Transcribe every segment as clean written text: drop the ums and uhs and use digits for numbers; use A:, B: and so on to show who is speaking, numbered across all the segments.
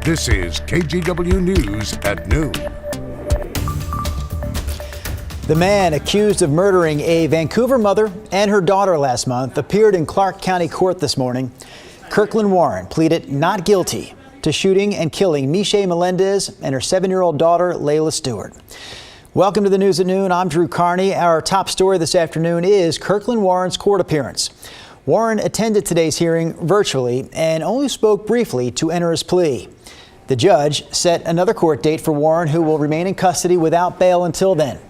A: This is KGW News at noon.
B: The man accused of murdering a Vancouver mother and her daughter last month appeared in Clark County Court this morning. Kirkland Warren pleaded not guilty to shooting and killing Nyssa Melendez and her 7-year-old daughter, Layla Stewart. Welcome to the News at Noon. I'm Drew Carney. Our top story this afternoon is Kirkland Warren's court appearance. Warren attended today's hearing virtually and only spoke briefly to enter his plea. The judge set another court date for Warren, who will remain in custody without bail until then.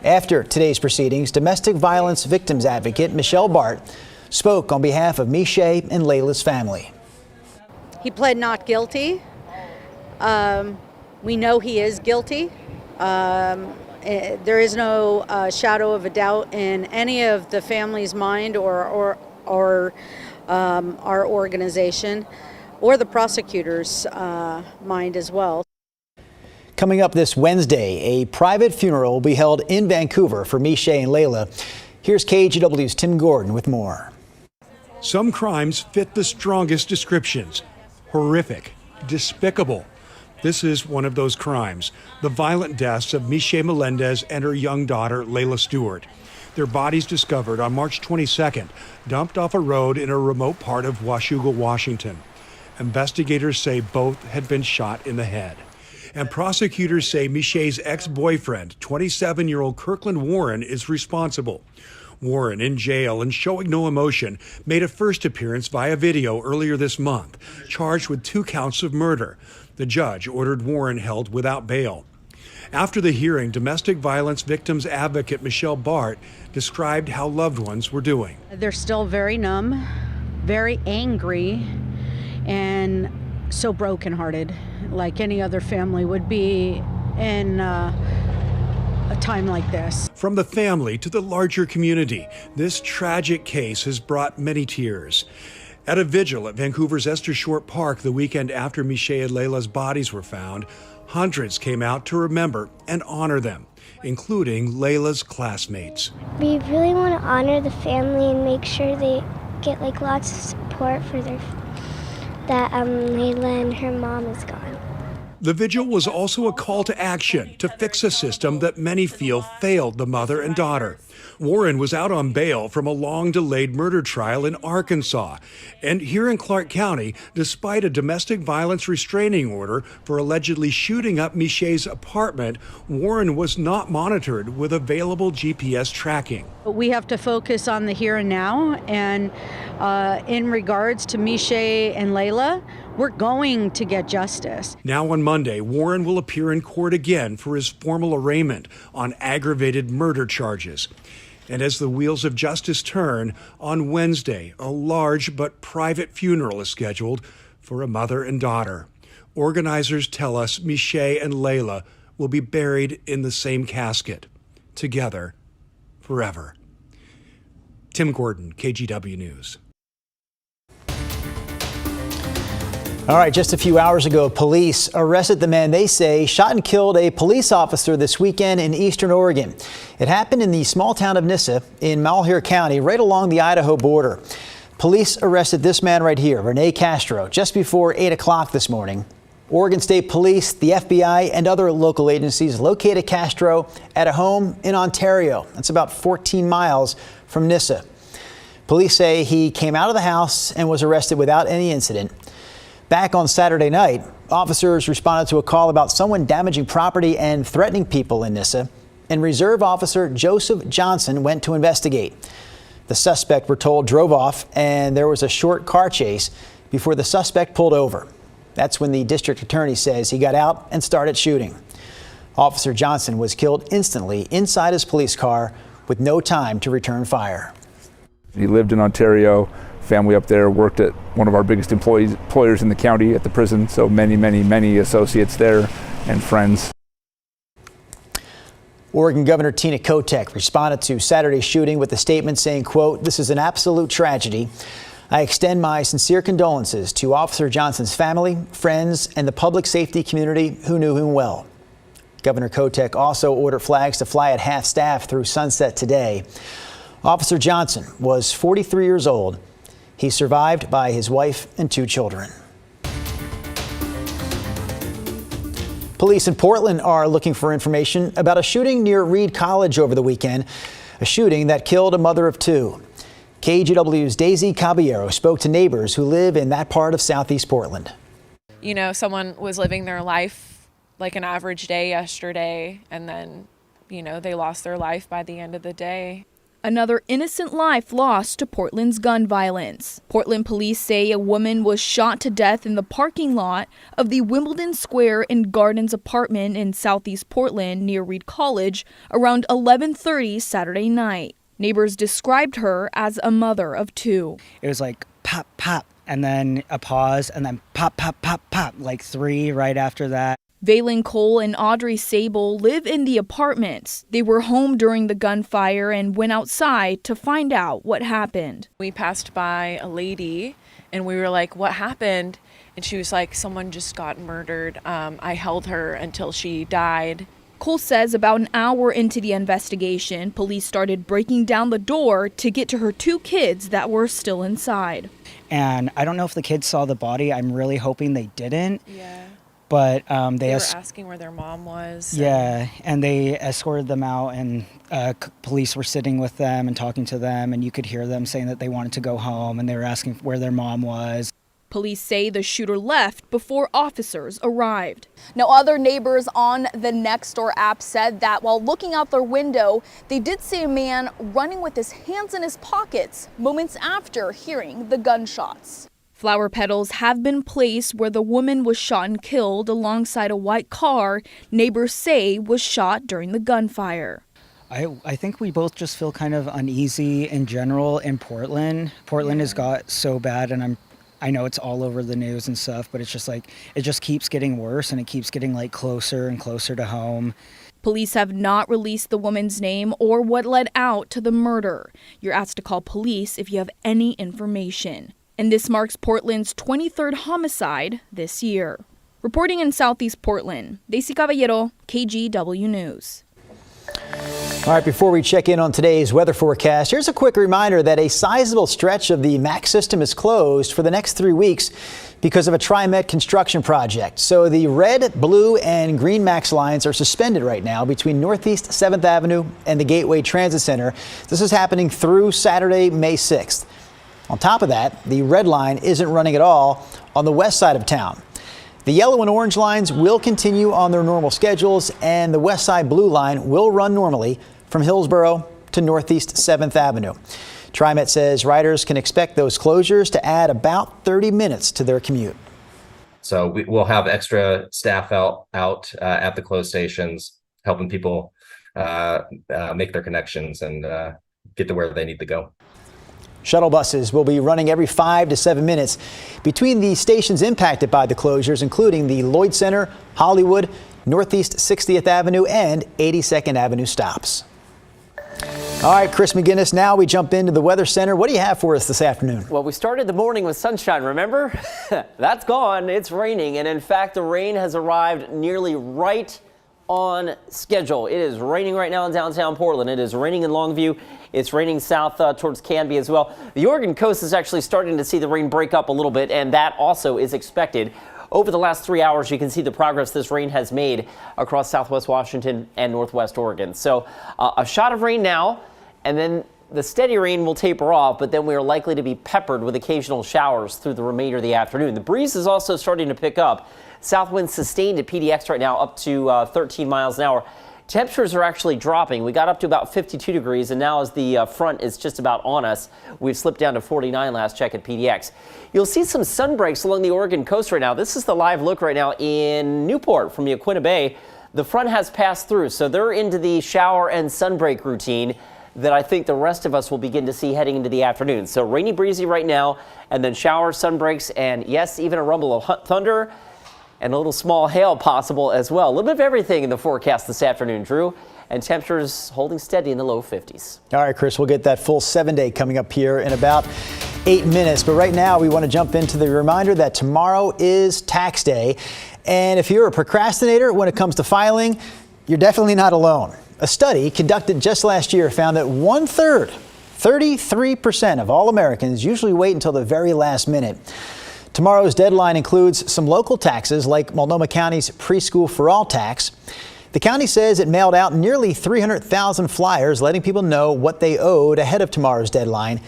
B: After today's proceedings, domestic violence victims advocate Michelle Bart spoke on behalf of Nyssa and Layla's family.
C: He pled not guilty. We know he is guilty. There is no shadow of a doubt in any of the family's mind or our organization or the prosecutor's mind as well.
B: Coming up this Wednesday, a private funeral will be held in Vancouver for Nyssa and Layla. Here's KGW's Tim Gordon with more.
D: Some crimes fit the strongest descriptions. Horrific, despicable. This is one of those crimes, the violent deaths of Nyssa Melendez and her young daughter, Layla Stewart. Their bodies discovered on March 22nd, dumped off a road in a remote part of Washougal, Washington. Investigators say both had been shot in the head. And prosecutors say Nyssa's ex-boyfriend, 27-year-old Kirkland Warren, is responsible. Warren, in jail and showing no emotion, made a first appearance via video earlier this month, charged with 2 counts of murder. The judge ordered Warren held without bail. After the hearing, domestic violence victims advocate Michelle Bart described how loved ones were doing.
C: They're still very numb, very angry, and so brokenhearted, like any other family would be in a time like this.
D: From the family to the larger community, this tragic case has brought many tears. At a vigil at Vancouver's Esther Short Park the weekend after Nyssa and Layla's bodies were found, hundreds came out to remember and honor them, including Layla's classmates.
E: We really want to honor the family and make sure they get lots of support for that Layla and her mom is gone.
D: The vigil was also a call to action to fix a system that many feel failed the mother and daughter. Warren was out on bail from a long-delayed murder trial in Arkansas. And here in Clark County, despite a domestic violence restraining order for allegedly shooting up Nyssa's apartment, Warren was not monitored with available GPS tracking.
C: We have to focus on the here and now, and in regards to Nyssa and Layla, we're going to get justice.
D: Now on Monday, Warren will appear in court again for his formal arraignment on aggravated murder charges. And as the wheels of justice turn, on Wednesday, a large but private funeral is scheduled for a mother and daughter. Organizers tell us Nyssa and Layla will be buried in the same casket, together, forever. Tim Gordon, KGW News.
B: All right, just a few hours ago, police arrested the man they say shot and killed a police officer this weekend in eastern Oregon. It happened in the small town of Nyssa in Malheur County, right along the Idaho border. Police arrested this man right here, Rene Castro, just before 8 o'clock this morning. Oregon State Police, the FBI, and other local agencies located Castro at a home in Ontario. That's about 14 miles from Nyssa. Police say he came out of the house and was arrested without any incident. Back on Saturday night, officers responded to a call about someone damaging property and threatening people in Nyssa, and Reserve Officer Joseph Johnson went to investigate. The suspect, we're told, drove off, and there was a short car chase before the suspect pulled over. That's when the district attorney says he got out and started shooting. Officer Johnson was killed instantly inside his police car with no time to return fire.
F: He lived in Ontario. Family up there, worked at one of our biggest employers in the county at the prison, so many associates there and friends.
B: Oregon Governor Tina Kotek responded to Saturday's shooting with a statement saying, quote, "This is an absolute tragedy. I extend my sincere condolences to Officer Johnson's family, friends, and the public safety community who knew him well." Governor Kotek also ordered flags to fly at half-staff through sunset today. Officer Johnson was 43 years old. He's survived by his wife and 2 children. Police in Portland are looking for information about a shooting near Reed College over the weekend, a shooting that killed a mother of two. KGW's Daisy Caballero spoke to neighbors who live in that part of Southeast Portland.
G: You know, someone was living their life like an average day yesterday, and then, you know, they lost their life by the end of the day.
H: Another innocent life lost to Portland's gun violence. Portland police say a woman was shot to death in the parking lot of the Wimbledon Square and Gardens apartment in Southeast Portland near Reed College around 11:30 Saturday night. Neighbors described her as a mother of two.
I: It was like pop, pop, and then a pause, and then pop, pop, pop, pop, like three right after that.
H: Valen Cole and Audrey Sable live in the apartments. They were home during the gunfire and went outside to find out what happened.
G: We passed by a lady and we were like, what happened? And she was like, someone just got murdered. I held her until she died.
H: Cole says about an hour into the investigation, police started breaking down the door to get to her two kids that were still inside.
I: And I don't know if the kids saw the body. I'm really hoping they didn't.
G: Yeah.
I: But
G: they were asking where their mom was.
I: Yeah, and they escorted them out, and police were sitting with them and talking to them, and you could hear them saying that they wanted to go home, and they were asking where their mom was.
H: Police say the shooter left before officers arrived.
J: Now, other neighbors on the Nextdoor app said that while looking out their window, they did see a man running with his hands in his pockets moments after hearing the gunshots.
H: Flower petals have been placed where the woman was shot and killed alongside a white car neighbors say was shot during the gunfire.
I: I think we both just feel kind of uneasy in general in Portland. Portland has got so bad, and I know it's all over the news and stuff, but it's just like, it just keeps getting worse, and it keeps getting like closer and closer to home.
H: Police have not released the woman's name or what led out to the murder. You're asked to call police if you have any information. And this marks Portland's 23rd homicide this year. Reporting in Southeast Portland, Daisy Caballero, KGW News.
B: All right, before we check in on today's weather forecast, here's a quick reminder that a sizable stretch of the MAX system is closed for the next 3 weeks because of a TriMet construction project. So the red, blue, and green MAX lines are suspended right now between Northeast 7th Avenue and the Gateway Transit Center. This is happening through Saturday, May 6th. On top of that, the red line isn't running at all on the west side of town. The yellow and orange lines will continue on their normal schedules, and the west side blue line will run normally from Hillsborough to Northeast 7th Avenue. TriMet says riders can expect those closures to add about 30 minutes to their commute.
K: So we'll have extra staff out at the closed stations, helping people make their connections and get to where they need to go.
B: Shuttle buses will be running every 5 to 7 minutes between the stations impacted by the closures, including the Lloyd Center, Hollywood, Northeast 60th Avenue, and 82nd Avenue stops. All right, Chris McGinnis, now we jump into the Weather Center. What do you have for us this afternoon?
L: Well, we started the morning with sunshine, remember? That's gone. It's raining, and in fact, the rain has arrived nearly right on schedule. It is raining right now in downtown Portland. It is raining in Longview. It's raining south towards Canby as well. The Oregon coast is actually starting to see the rain break up a little bit, and that also is expected. Over the last 3 hours, you can see the progress this rain has made across southwest Washington and northwest Oregon. So a shot of rain now, and then the steady rain will taper off, but then we are likely to be peppered with occasional showers through the remainder of the afternoon. The breeze is also starting to pick up. South winds sustained at PDX right now up to 13 miles an hour. Temperatures are actually dropping. We got up to about 52 degrees, and now as the front is just about on us, we've slipped down to 49 last check at PDX. You'll see some sun breaks along the Oregon coast right now. This is the live look right now in Newport from Yaquina Bay. The front has passed through, so they're into the shower and sunbreak routine that I think the rest of us will begin to see heading into the afternoon. So rainy, breezy right now, and then showers, sunbreaks, and yes, even a rumble of thunder and a little small hail possible as well. A little bit of everything in the forecast this afternoon, Drew, and temperatures holding steady in the low 50s.
B: All right, Chris, we'll get that full 7-day coming up here in about 8 minutes. But right now, we want to jump into the reminder that tomorrow is tax day. And if you're a procrastinator when it comes to filing, you're definitely not alone. A study conducted just last year found that 1/3, 33% of all Americans usually wait until the very last minute. Tomorrow's deadline includes some local taxes like Multnomah County's Preschool for All tax. The county says it mailed out nearly 300,000 flyers letting people know what they owed ahead of tomorrow's deadline.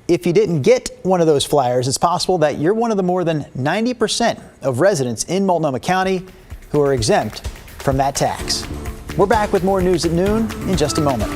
B: If you didn't get one of those flyers, it's possible that you're one of the more than 90% of residents in Multnomah County who are exempt from that tax. We're back with more news at noon in just a moment.